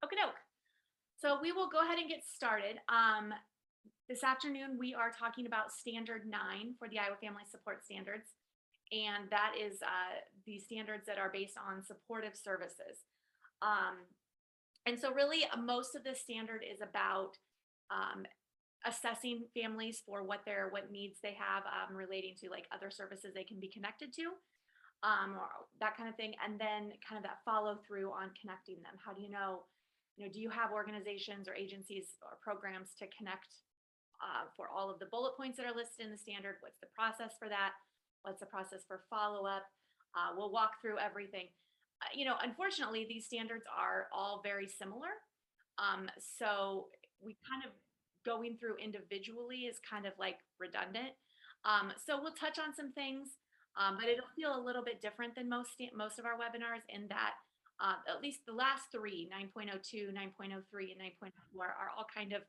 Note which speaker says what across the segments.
Speaker 1: Okay, doke. So we will go ahead and get started. This afternoon, we are talking about Standard 9 for the Iowa Family Support Standards. And that is the standards that are based on supportive services. Um, and so, really, most of this standard is about um, assessing families for what needs they have relating to like other services they can be connected to, or that kind of thing, and then kind of that follow through on connecting them. How do you know? Do you have organizations or agencies or programs to connect for all of the bullet points that are listed in the standard? What's the process for that? What's the process for follow up? We'll walk through everything. Unfortunately, these standards are all very similar. So we kind of going through individually is kind of like redundant. So we'll touch on some things, but it'll feel a little bit different than most of our webinars in that at least the last three, 9.02, 9.03, and 9.04 are all kind of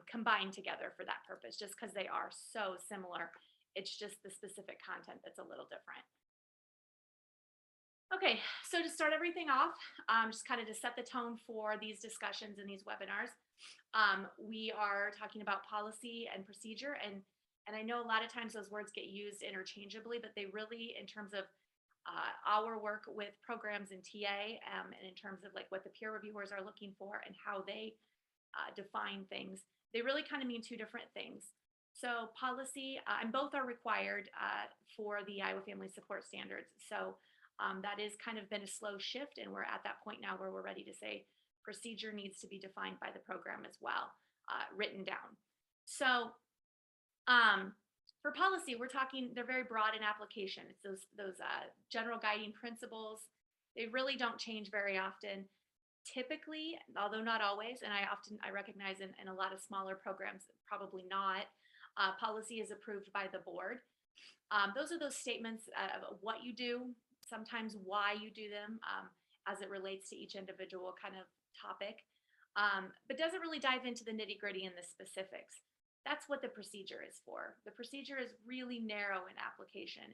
Speaker 1: combined together for that purpose, just because they are so similar. It's just the specific content that's a little different. Okay, so to start everything off, just kind of to set the tone for these discussions and these webinars, we are talking about policy and procedure, and I know a lot of times those words get used interchangeably, but they really, in terms of our work with programs and TA, and in terms of like what the peer reviewers are looking for and how they define things, they really kind of mean two different things. So policy, and both are required for the Iowa Family Support Standards. So that is kind of been a slow shift, and we're at that point now where we're ready to say procedure needs to be defined by the program as well, written down. So for policy, we're talking, they're very broad in application. It's those general guiding principles. They really don't change very often. Typically, although not always, and I recognize in a lot of smaller programs, probably not, policy is approved by the board. Those are those statements of what you do, sometimes why you do them, as it relates to each individual kind of topic, but doesn't really dive into the nitty gritty and the specifics. That's what the procedure is for. The procedure is really narrow in application.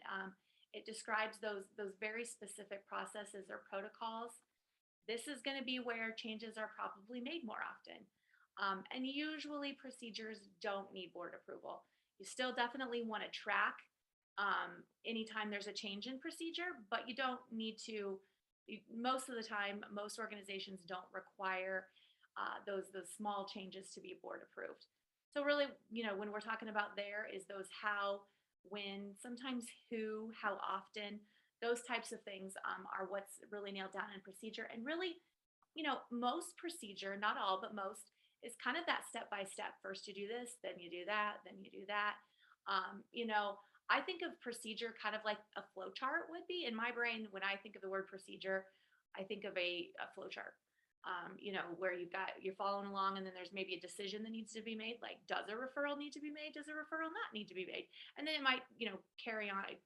Speaker 1: It describes those very specific processes or protocols. This is going to be where changes are probably made more often. And usually procedures don't need board approval. You still definitely want to track anytime there's a change in procedure, but you don't need to. Most of the time, most organizations don't require those small changes to be board approved. So really, when we're talking about there is those how, when, sometimes who, how often, those types of things are what's really nailed down in procedure. And really, most procedure, not all, but most, is kind of that step by step. First you do this, then you do that, then you do that. I think of procedure kind of like a flow chart would be in my brain. When I think of the word procedure, I think of a flow chart. Where you're following along, and then there's maybe a decision that needs to be made. Like, does a referral need to be made? Does a referral not need to be made? And then it might,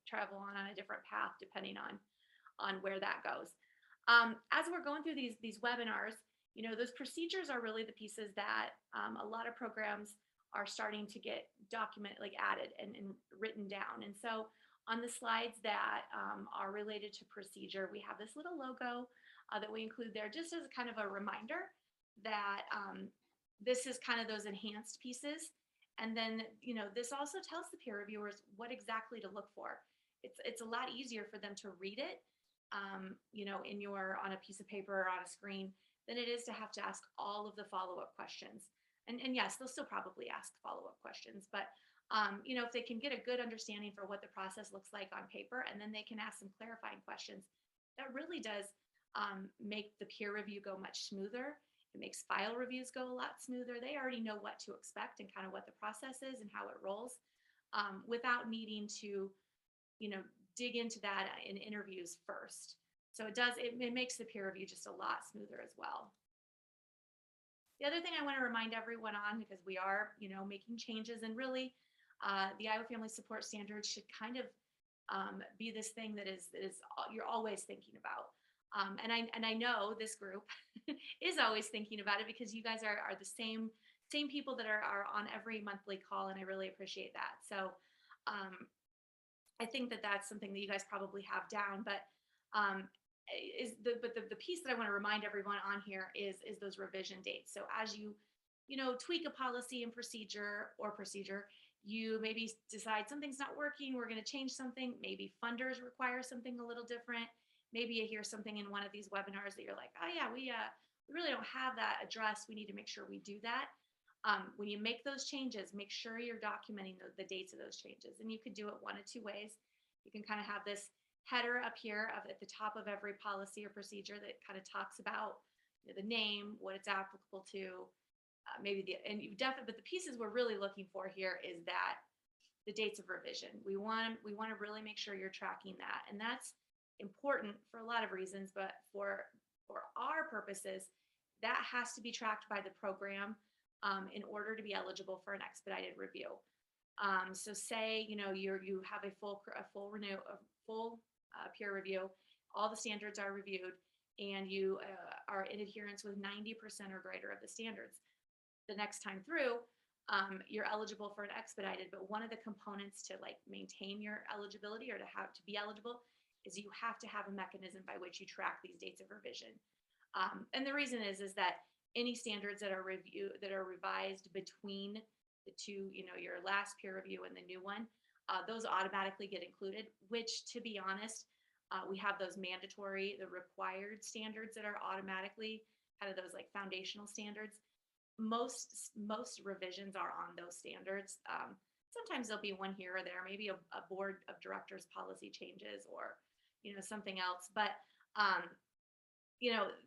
Speaker 1: travel on a different path depending on where that goes. As we're going through these webinars, those procedures are really the pieces that a lot of programs are starting to get added and written down. And so on the slides that are related to procedure, we have this little logo that we include there just as kind of a reminder that this is kind of those enhanced pieces. And then, this also tells the peer reviewers what exactly to look for. It's a lot easier for them to read it, on a piece of paper or on a screen than it is to have to ask all of the follow-up questions. And yes, they'll still probably ask follow-up questions, but if they can get a good understanding for what the process looks like on paper, and then they can ask some clarifying questions, that really does make the peer review go much smoother. It makes file reviews go a lot smoother. They already know what to expect and kind of what the process is and how it rolls, without needing to, dig into that in interviews first. So it makes the peer review just a lot smoother as well. The other thing I want to remind everyone on, because we are, making changes, and really the Iowa Family Support Standards should kind of be this thing that is you're always thinking about. And I know this group is always thinking about it, because you guys are the same people that are on every monthly call, and I really appreciate that. So I think that that's something that you guys probably have down, but the piece that I want to remind everyone on here is those revision dates. So as you tweak a policy and procedure, you maybe decide something's not working, we're going to change something. Maybe funders require something a little different. Maybe you hear something in one of these webinars that you're like, oh yeah, we really don't have that addressed. We need to make sure we do that. When you make those changes, make sure you're documenting the dates of those changes. And you could do it one of two ways. You can kind of have this header up here at the top of every policy or procedure that kind of talks about the name, what it's applicable to, but the pieces we're really looking for here is that the dates of revision. We want to really make sure you're tracking that, and that's important for a lot of reasons. But for our purposes, that has to be tracked by the program in order to be eligible for an expedited review. So say you have a full peer review, all the standards are reviewed, and you are in adherence with 90% or greater of the standards. The next time through, you're eligible for an expedited, but one of the components to maintain your eligibility or to be eligible is you have to have a mechanism by which you track these dates of revision. And the reason is that any standards that are revised between the two, your last peer review and the new one, those automatically get included, which, to be honest, we have those the required standards that are automatically kind of those foundational standards. Most revisions are on those standards. Sometimes there'll be one here or there, maybe a board of directors policy changes or something else, but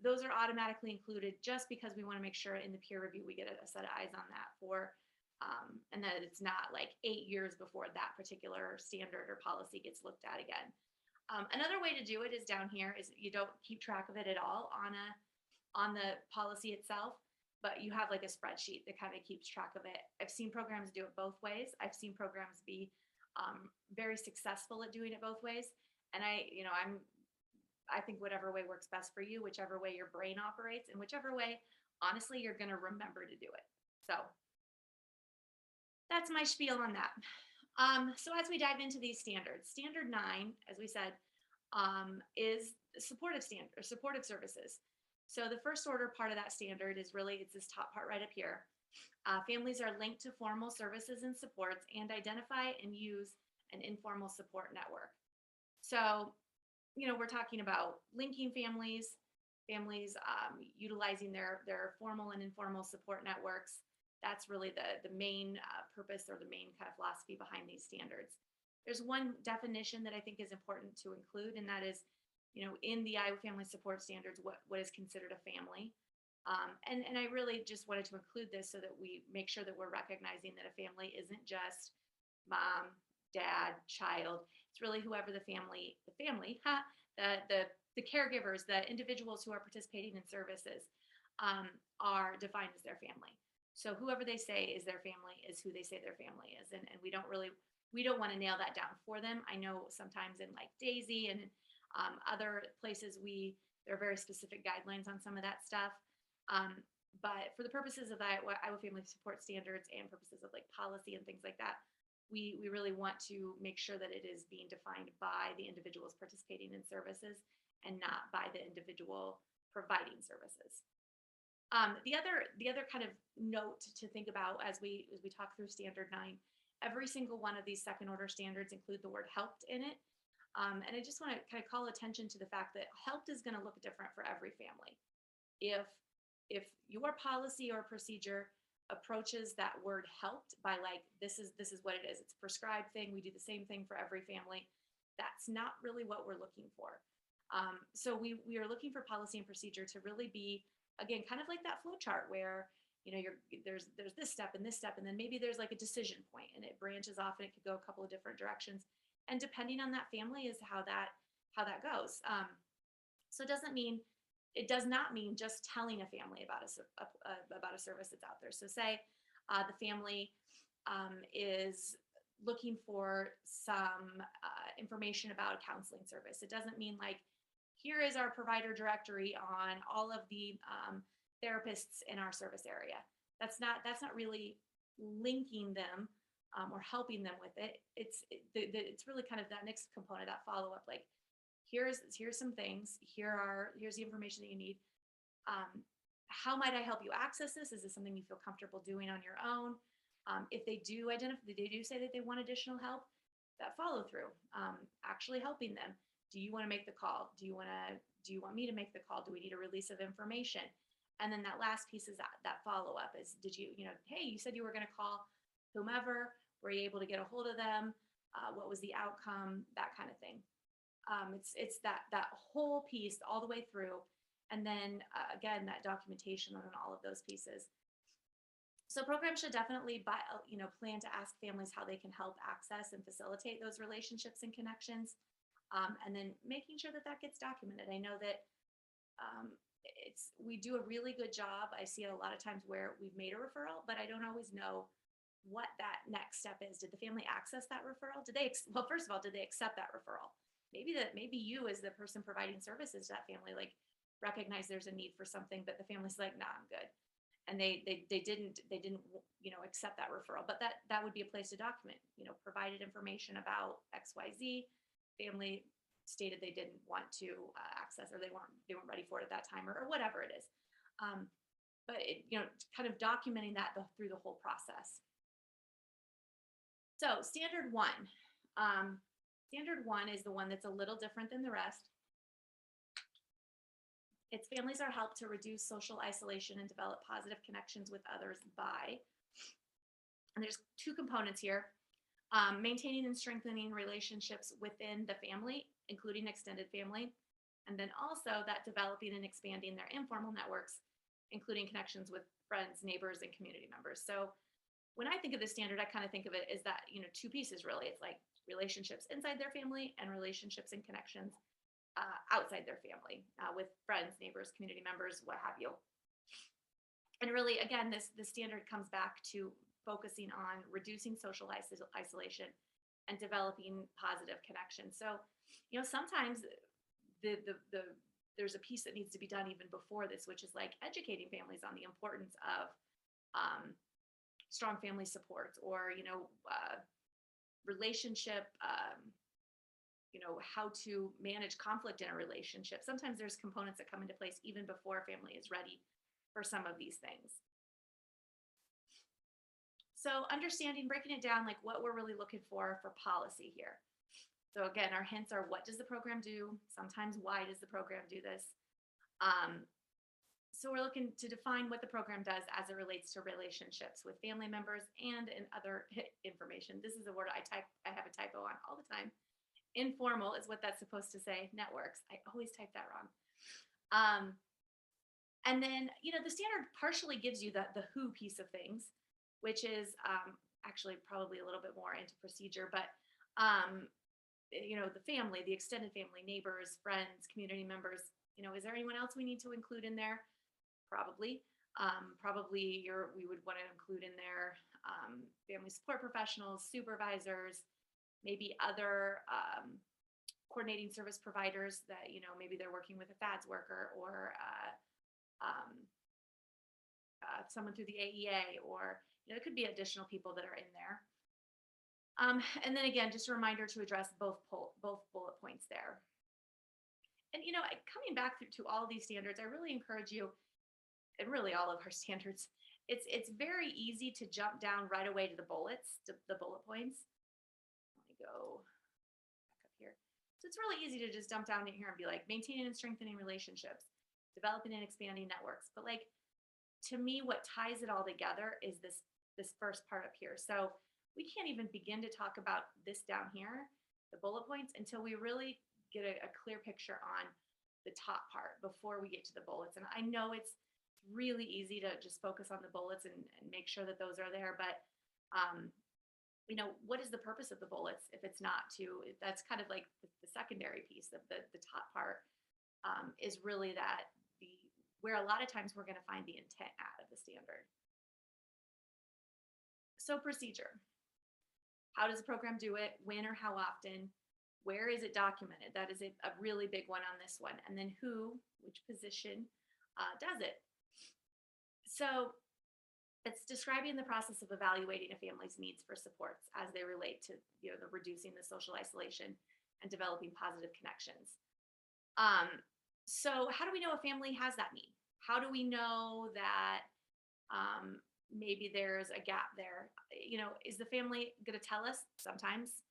Speaker 1: those are automatically included just because we want to make sure in the peer review we get a set of eyes on that and that it's not 8 years before that particular standard or policy gets looked at again. Another way to do it is down here is you don't keep track of it at all on the policy itself, but you have a spreadsheet that kind of keeps track of it. I've seen programs do it both ways. I've seen programs be very successful at doing it both ways. And I think whatever way works best for you, whichever way your brain operates, and whichever way, honestly, you're going to remember to do it. So that's my spiel on that. So as we dive into these standards, standard 9, as we said, is supportive services. So the first order part of that standard is it's this top part right up here. Families are linked to formal services and supports and identify and use an informal support network. So, we're talking about linking families utilizing their formal and informal support networks. That's really the main purpose or the main kind of philosophy behind these standards. There's one definition that I think is important to include, and that is, in the Iowa Family Support Standards, what is considered a family. And I really just wanted to include this so that we make sure that we're recognizing that a family isn't just mom, dad, child. It's really whoever the caregivers, the individuals who are participating in services are defined as their family. So whoever they say is their family is who they say their family is. And we don't want to nail that down for them. I know sometimes in Daisy and other places, there are very specific guidelines on some of that stuff. But for the purposes of Iowa Family Support Standards and purposes of policy and things like that, we really want to make sure that it is being defined by the individuals participating in services and not by the individual providing services. The other kind of note to think about as we talk through Standard 9, every single one of these second order standards include the word helped in it. And I just want to kind of call attention to the fact that helped is going to look different for every family. If your policy or procedure approaches that word helped by this is what it is, it's a prescribed thing, we do the same thing for every family, that's not really what we're looking for. So we are looking for policy and procedure to really be, again, kind of like that flow chart where there's this step and this step, and then maybe there's a decision point and it branches off and it could go a couple of different directions, and depending on that family is how that goes. So it does not mean just telling a family about a service that's out there. So say the family is looking for some information about a counseling service. It doesn't mean here is our provider directory on all of the therapists in our service area. That's not really linking them or helping them with it. It's really kind of that next component, that follow-up, here's some things. Here's the information that you need. How might I help you access this? Is this something you feel comfortable doing on your own? If they do say that they want additional help, that follow through, actually helping them. Do you want to make the call? Do you want me to make the call? Do we need a release of information? And then that last piece is that follow up is, hey, you said you were going to call whomever. Were you able to get a hold of them? What was the outcome? That kind of thing. It's that whole piece all the way through. And then again, that documentation on all of those pieces. So programs should definitely plan to ask families how they can help access and facilitate those relationships and connections. And then making sure that that gets documented. I know that we do a really good job. I see it a lot of times where we've made a referral, but I don't always know what that next step is. Did the family access that referral? Well, first of all, did they accept that referral? Maybe you as the person providing services to that family, like, recognize there's a need for something, but the family's like, nah, I'm good. And they didn't accept that referral. But that would be a place to document, provided information about XYZ. Family stated they didn't want to access, or they weren't ready for it at that time, or whatever it is. But kind of documenting that through the whole process. So standard one. Standard one is the one that's a little different than the rest. Its families are helped to reduce social isolation and develop positive connections with others by, and there's two components here, maintaining and strengthening relationships within the family, including extended family, and then also that developing and expanding their informal networks, including connections with friends, neighbors, and community members. So when I think of the standard, I kind of think of it as that, two pieces really. It's like relationships inside their family and relationships and connections outside their family, with friends, neighbors, community members, what have you. And really, again, the standard comes back to focusing on reducing social isolation and developing positive connections. So, sometimes there's a piece that needs to be done even before this, which is like educating families on the importance of strong family support, or relationship. How to manage conflict in a relationship. Sometimes there's components that come into place even before a family is ready for some of these things. So breaking it down, like what we're really looking for policy here. So again, our hints are, what does the program do? Sometimes, why does the program do this? So we're looking to define what the program does as it relates to relationships with family members and in other information. This is a word I have a typo on all the time. Informal is what that's supposed to say. Networks. I always type that wrong. And then, the standard partially gives you the who piece of things, which is actually probably a little bit more into procedure, but, the family, the extended family, neighbors, friends, community members, is there anyone else we need to include in there? Probably. We would want to include in there family support professionals, supervisors, maybe other coordinating service providers that, maybe they're working with a FADS worker, or someone through the AEA, or, there could be additional people that are in there. And then again, just a reminder to address both bullet points there. And, coming back to all these standards, I really encourage you, and really all of our standards, it's very easy to jump down right away to the bullet points. Let me go back up here. So it's really easy to just dump down in here and be like, maintaining and strengthening relationships, developing and expanding networks. But like, to me, what ties it all together is this first part up here. So we can't even begin to talk about this down here, the bullet points, until we really get a clear picture on the top part before we get to the bullets. And I know it's really easy to just focus on the bullets and make sure that those are there. But, what is the purpose of the bullets if it's not that's kind of like the secondary piece of the top part, is really where a lot of times we're going to find the intent out of the standard. So procedure. How does the program do it? When or how often? Where is it documented? That is a really big one on this one. And then which position does it? So it's describing the process of evaluating a family's needs for supports as they relate to, the reducing the social isolation and developing positive connections. Um, so how do we know a family has that need? How do we know that maybe there's a gap there? Is the family going to tell us sometimes?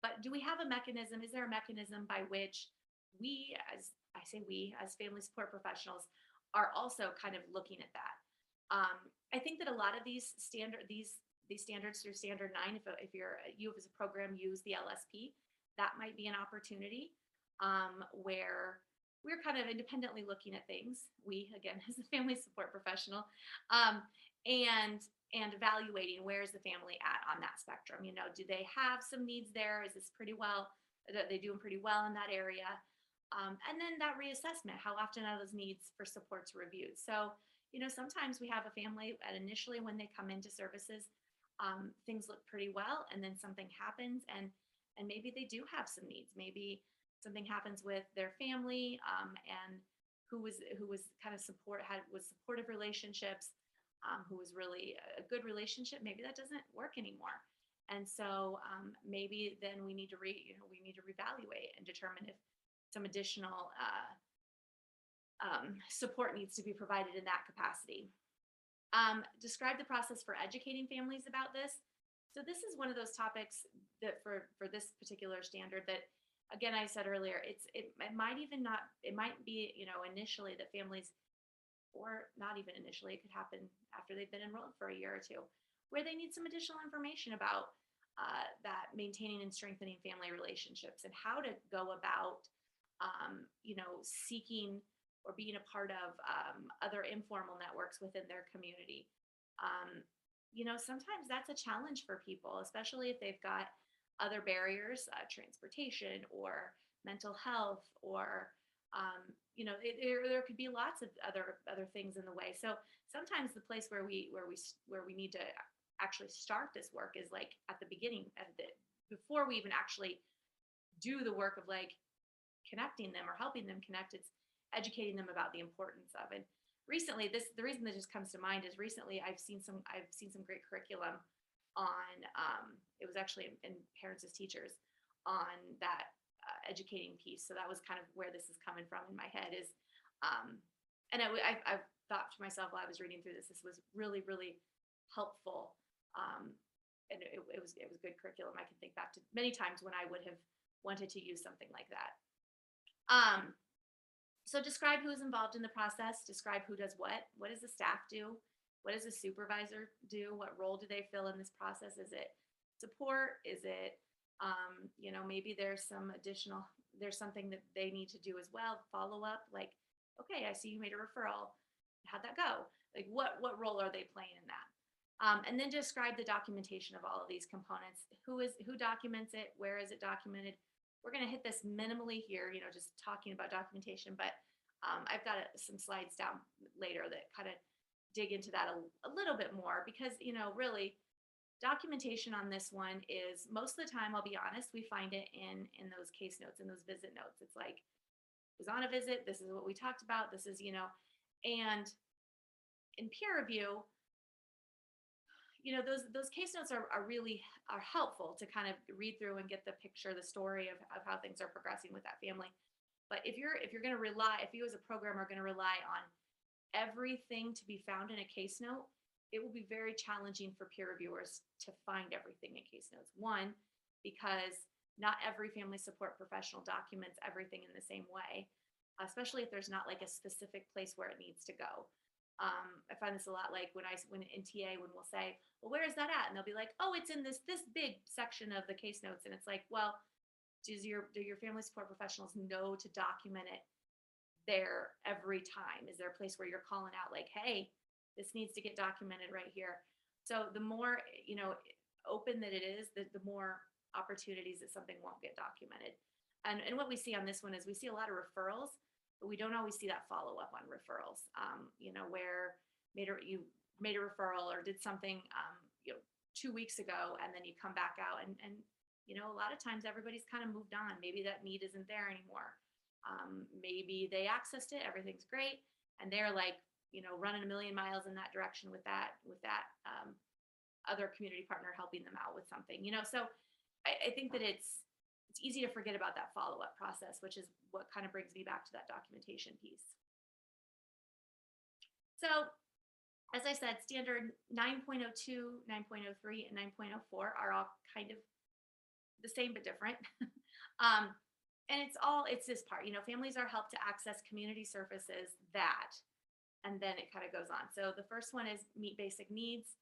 Speaker 1: But do we have a mechanism? Is there a mechanism by which we, as I say, we as family support professionals, are also kind of looking at that? I think that a lot of these standards through Standard 9, if you as a program use the LSP, that might be an opportunity where we're kind of independently looking at things. We, again, as a family support professional, um, and evaluating where is the family at on that spectrum. Do they have some needs there? Is this pretty well? Are they doing pretty well in that area? And then that reassessment. How often are those needs for supports reviewed? So, sometimes we have a family, and initially when they come into services, things look pretty well, and then something happens, and maybe they do have some needs. Maybe something happens with their family, and who was kind of was supportive relationships, who was really a good relationship. Maybe that doesn't work anymore, and so maybe then we need to reevaluate and determine if some additional support needs to be provided in that capacity. Describe the process for educating families about this. So this is one of those topics that for this particular standard that, again, I said earlier, it might even not, it might be, initially that families, or not even initially, it could happen after they've been enrolled for a year or two, where they need some additional information about that maintaining and strengthening family relationships and how to go about, seeking or being a part of other informal networks within their community. Sometimes that's a challenge for people, especially if they've got other barriers, transportation or mental health, or there could be lots of other things in the way. So sometimes the place where we need to actually start this work is like at the beginning, before we even actually do the work of like connecting them or helping them connect. It's educating them about the importance of it. Recently, the reason that just comes to mind is recently I've seen some great curriculum on it was actually in Parents as Teachers on that educating piece. So that was kind of where this is coming from in my head is, and I've thought to myself while I was reading through this was really, really helpful. And it was good curriculum. I can think back to many times when I would have wanted to use something like that. So describe who's involved in the process, describe who does what does the staff do, what does the supervisor do, what role do they fill in this process? Is it support? Is it, maybe there's something that they need to do as well, follow up, like, okay, I see you made a referral. How'd that go? Like what role are they playing in that? And then describe the documentation of all of these components. Who documents it? Where is it documented? We're going to hit this minimally here, just talking about documentation, but I've got some slides down later that kind of dig into that a little bit more because, really documentation on this one is most of the time, I'll be honest, we find it in those case notes, in those visit notes. It's like, was on a visit. This is what we talked about. This is, and in peer review, those case notes are really are helpful to kind of read through and get the picture, the story of how things are progressing with that family. But if you as a program are going to rely on everything to be found in a case note, it will be very challenging for peer reviewers to find everything in case notes. One, because not every family support professional documents everything in the same way, especially if there's not like a specific place where it needs to go. I find this a lot like when in TA, when we'll say, well, where is that at? And they'll be like, oh, it's in this big section of the case notes. And it's like, well, do your family support professionals know to document it there every time? Is there a place where you're calling out like, hey, this needs to get documented right here? So the more, open that it is, the more opportunities that something won't get documented. And what we see on this one is we see a lot of referrals, but we don't always see that follow up on referrals. Where you made a referral or did something, 2 weeks ago, and then you come back out and a lot of times everybody's kind of moved on. Maybe that need isn't there anymore. Maybe they accessed it, everything's great, and they're like, running a million miles in that direction with that other community partner helping them out with something. So I think that it's it's easy to forget about that follow-up process, which is what kind of brings me back to that documentation piece. So as I said, standard 9.02, 9.03, and 9.04 are all kind of the same but different. um, and it's this part, families are helped to access community services that, and then it kind of goes on. So the first one is meet basic needs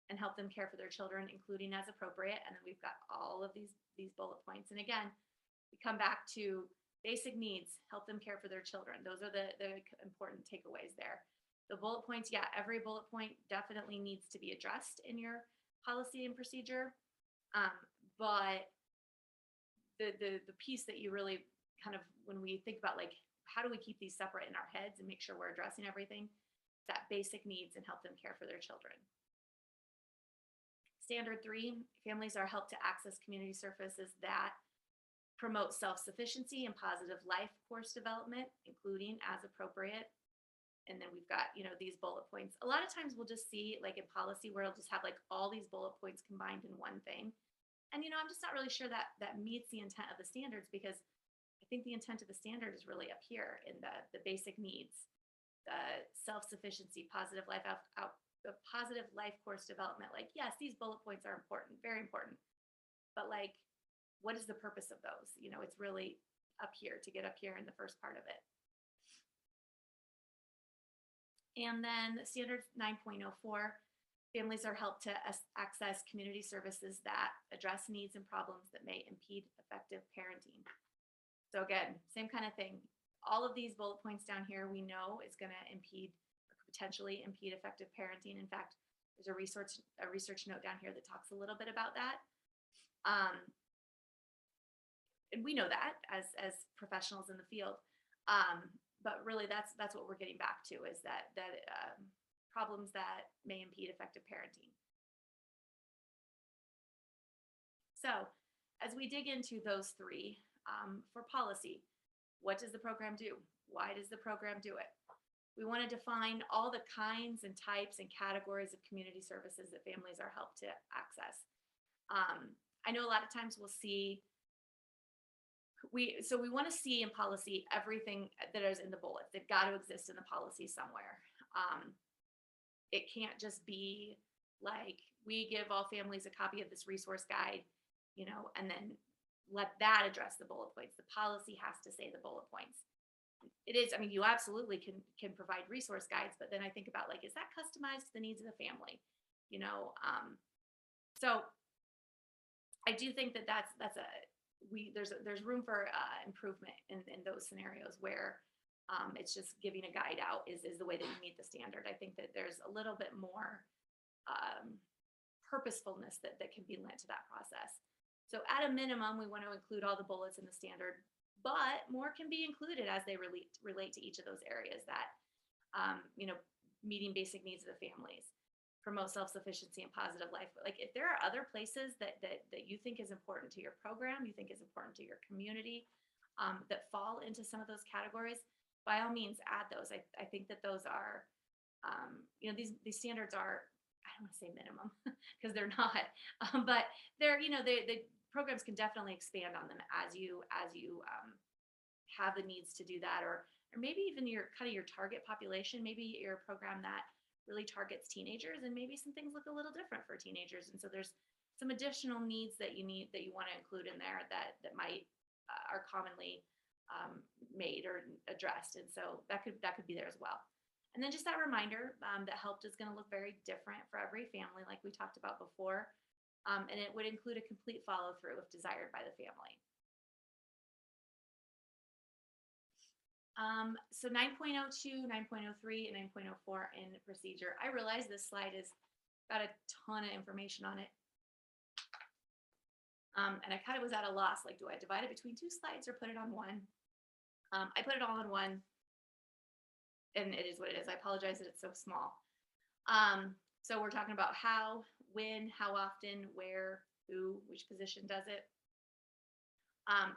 Speaker 1: and help them care for their children, including as appropriate. And then we've got all of these bullet points. And again, we come back to basic needs, help them care for their children. Those are the important takeaways there. The bullet points, yeah, every bullet point definitely needs to be addressed in your policy and procedure. But the piece that you really kind of, when we think about like, how do we keep these separate in our heads and make sure we're addressing everything, that basic needs and help them care for their children. Standard 3, families are helped to access community services that promote self-sufficiency and positive life course development, including as appropriate. And then we've got, these bullet points. A lot of times we'll just see like in policy where it'll just have like all these bullet points combined in one thing. And, I'm just not really sure that meets the intent of the standards, because I think the intent of the standard is really up here in the basic needs, the self-sufficiency, positive life the positive life course development. Like, yes, these bullet points are important, very important. But like, what is the purpose of those? It's really up here to get up here in the first part of it. And then standard 9.04, families are helped to access community services that address needs and problems that may impede effective parenting. So again, same kind of thing. All of these bullet points down here, we know is going to impede or potentially impede effective parenting. In fact, there's a research note down here that talks a little bit about that. And we know that as professionals in the field. But really, that's what we're getting back to, is that problems that may impede effective parenting. So as we dig into those three, for policy, what does the program do? Why does the program do it? We want to define all the kinds and types and categories of community services that families are helped to access. I know a lot of times we'll see we want to see in policy everything that is in the bullets. They've got to exist in the policy somewhere. It can't just be like we give all families a copy of this resource guide, and then let that address the bullet points. The policy has to say the bullet points. It is, you absolutely can provide resource guides, but then I think about like, is that customized to the needs of the family? So I do think that there's room for improvement in those scenarios where it's just giving a guide out is the way that you meet the standard. I think that there's a little bit more purposefulness that can be lent to that process. So at a minimum, we want to include all the bullets in the standard, but more can be included as they relate to each of those areas that, meeting basic needs of the families, promote self-sufficiency and positive life. Like if there are other places that you think is important to your program, you think is important to your community, that fall into some of those categories, by all means add those. I think that those are, these standards are, I don't want to say minimum because they're not, but they're, the programs can definitely expand on them as you have the needs to do that, or maybe even your target population. Maybe you're a program that really targets teenagers, and maybe some things look a little different for teenagers, and so there's some additional needs that you want to include in there that might are commonly made or addressed, and so that could be there as well. And then just that reminder that helped is going to look very different for every family, like we talked about before, and it would include a complete follow through if desired by the family. So 9.02, 9.03, and 9.04 in procedure. I realize this slide has got a ton of information on it. And I kind of was at a loss, like, do I divide it between two slides or put it on one? I put it all on one, and it is what it is. I apologize that it's so small. So we're talking about how, when, how often, where, who, which position does it.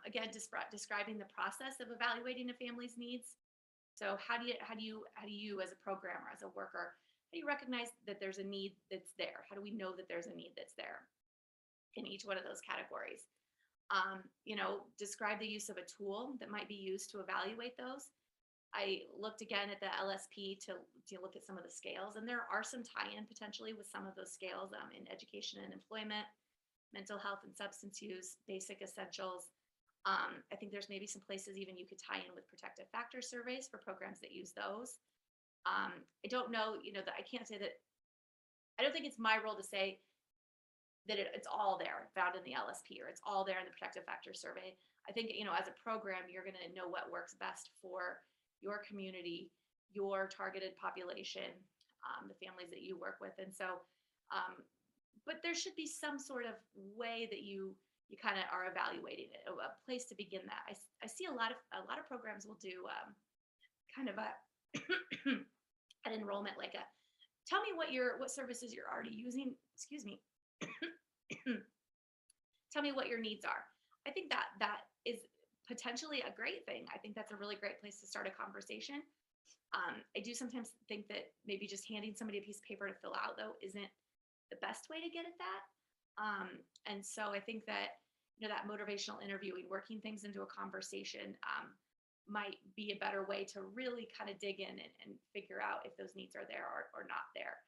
Speaker 1: Again, describing the process of evaluating a family's needs. So how do you as a programmer, as a worker, how do you recognize that there's a need that's there? How do we know that there's a need that's there in each one of those categories? Describe the use of a tool that might be used to evaluate those. I looked again at the LSP to look at some of the scales, and there are some tie-in potentially with some of those scales in education and employment, mental health and substance use, basic essentials. I think there's maybe some places even you could tie in with protective factor surveys for programs that use those. I don't know, that I can't say that. I don't think it's my role to say that it's all there found in the LSP or it's all there in the protective factor survey. I think, as a program, you're going to know what works best for your community, your targeted population, the families that you work with. And so, but there should be some sort of way that you kind of are evaluating it, a place to begin that. I see a lot of programs will do kind of a an enrollment, like a tell me what services you're already using. Excuse me. Tell me what your needs are. I think that is potentially a great thing. I think that's a really great place to start a conversation. I do sometimes think that maybe just handing somebody a piece of paper to fill out, though, isn't the best way to get at that. And so I think that, that motivational interviewing, working things into a conversation, might be a better way to really kind of dig in and figure out if those needs are there or not there.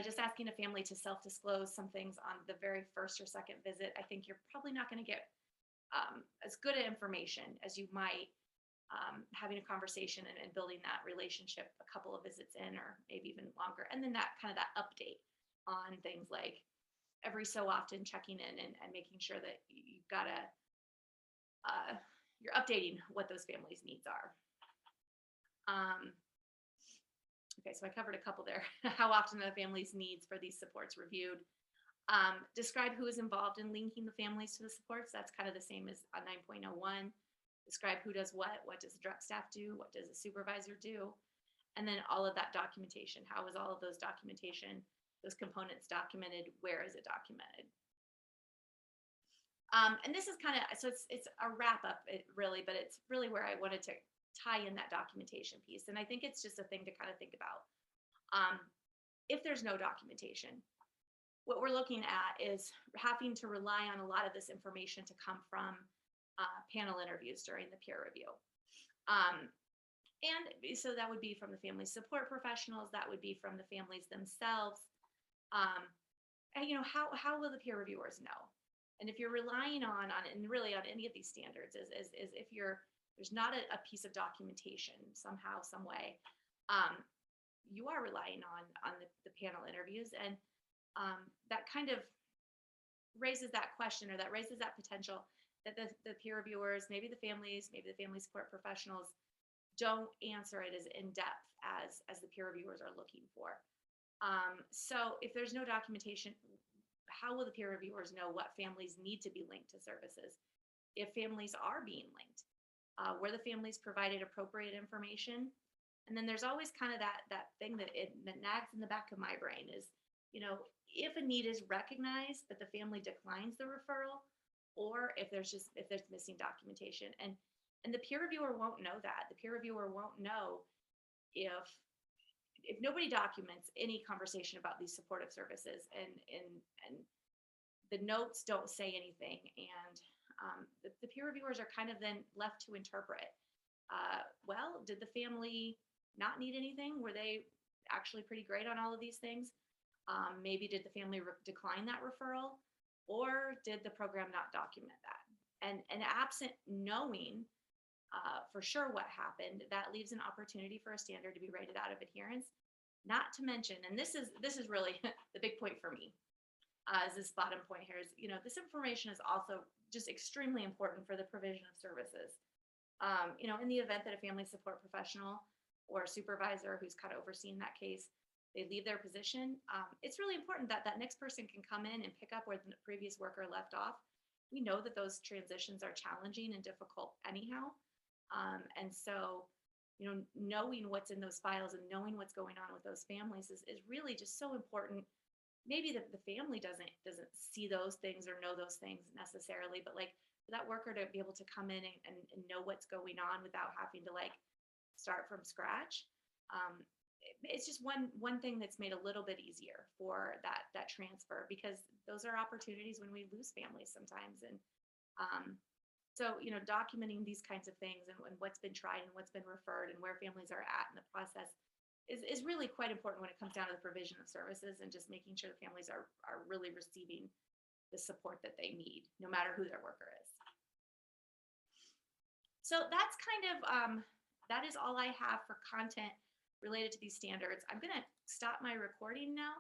Speaker 1: Just asking a family to self-disclose some things on the very first or second visit, I think you're probably not going to get as good information as you might having a conversation and building that relationship a couple of visits in, or maybe even longer. And then that kind of that update on things like every so often checking in and making sure that you've got you're updating what those families' needs are. Okay, so I covered a couple there. How often are the family's needs for these supports reviewed? Describe who is involved in linking the families to the supports. That's kind of the same as a 9.01. Describe who does what does the direct staff do, what does the supervisor do, and then all of that documentation. How is all of those documentation, those components documented? Where is it documented? And this is kind of, so it's a wrap up, really, but it's really where I wanted to tie in that documentation piece. And I think it's just a thing to kind of think about. If there's no documentation, what we're looking at is having to rely on a lot of this information to come from panel interviews during the peer review. And so that would be from the family support professionals, that would be from the families themselves. And how will the peer reviewers know? And if you're relying on and really on any of these standards, is if there's not a piece of documentation somehow, some way, you are relying on the panel interviews, and that kind of raises that question, or that raises that potential that the peer reviewers, maybe the family support professionals, don't answer it as in depth as the peer reviewers are looking for. So if there's no documentation, how will the peer reviewers know what families need to be linked to services? If families are being linked, were the families provided appropriate information? And then there's always kind of that thing that nags in the back of my brain is, if a need is recognized, but the family declines the referral, or if there's missing documentation. And the peer reviewer won't know that. The peer reviewer won't know if nobody documents any conversation about these supportive services, and the notes don't say anything, and the peer reviewers are kind of then left to interpret. Well, did the family not need anything? Were they actually pretty great on all of these things? Maybe did the family decline that referral, or did the program not document that? And absent knowing for sure what happened, that leaves an opportunity for a standard to be rated out of adherence. Not to mention, and this is really the big point for me, is this bottom point here is, this information is also just extremely important for the provision of services. In the event that a family support professional or supervisor who's kind of overseeing that case, they leave their position, it's really important that that next person can come in and pick up where the previous worker left off. We know that those transitions are challenging and difficult anyhow. And so, knowing what's in those files and knowing what's going on with those families is really just so important. Maybe the family doesn't see those things or know those things necessarily, but like for that worker to be able to come in and know what's going on without having to start from scratch, it's just one thing that's made a little bit easier for that transfer, because those are opportunities when we lose families sometimes. And um, so, documenting these kinds of things, and what's been tried and what's been referred and where families are at in the process is really quite important when it comes down to the provision of services, and just making sure the families are really receiving the support that they need, no matter who their worker is. So that's kind of that is all I have for content related to these standards. I'm going to stop my recording now